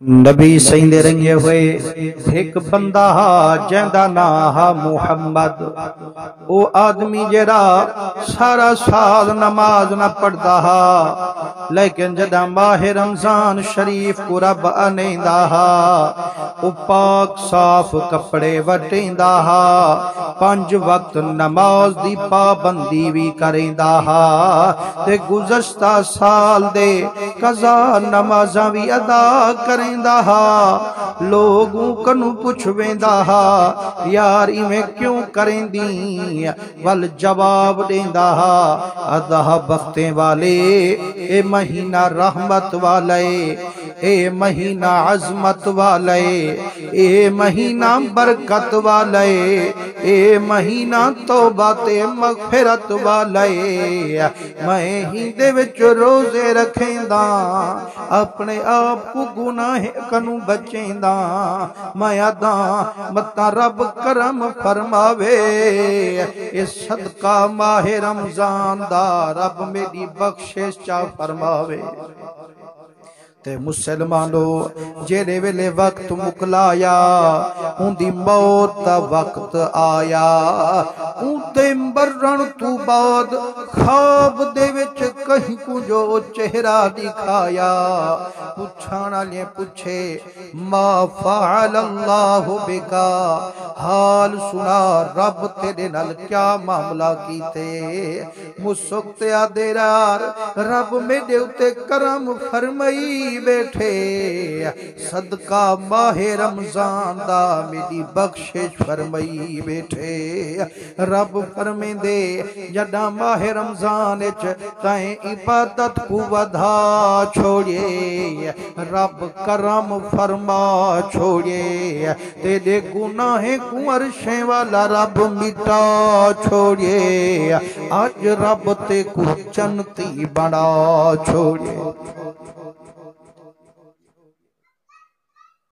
नबी सईंदे रंगे हुए एक बंदा हा जैंदा ना हा मुहम्मद। ओ आदमी जेड़ा सारा साल नमाज न पढ़दा हा, लेकिन जदा माह रमजान शरीफ को रब आनेंदा हा ओ पाक साफ कपड़े वटेंदा हा, 5 वक्त नमाज दी पाबंदी भी करेंदा हा ते गुज़श्ता साल दे कज़ा नमाज़ां भी अदा करें लोगों कनु पुछ वेंदा हा यार इवें क्यों करेंदी, वल जवाब देंदा हा अदा बख्ते वाले ए महीना रहमत वाले, ए महीना अजमत वाले, ए महीना बरकत वाले, ए महीना तौबा ते मगफिरत वाले। मैं ही दे विच रोजे रखेंदा अपने आप को गुनाह कनु बचेंदा, मैं अदा मता रब करम फरमावे इस सदका माहे रमजान दा रब मेरी बख्शिश चा फरमावे। ते मुसलमानो जेड़े वेले वक्त मुकलाया उंदी मौत दा वक्त आया, उते मरण तू बाद ख्वाब दे विच कहीं को जो चेहरा दिखाया, पुछण वाले पूछे मा फ़अल अल्लाहु बिका, हाल सुना रब तेरे नाल क्या मामला कीते। मुसुकते आदेरार रब मेरे उते करम फरमाई बैठे, सदका माहे रमजान दा मेरी बख्शिश फरमाई बैठे। रब फरमेंदे जदा माहे रमजान च तैं इबादत को वधा छोड़िए, रब करम फरमा छोड़िए, तेरे गुनाहे को अरशे वाला रब मिटा छोड़िए, आज रब ते को जन्नती बना छोड़िए।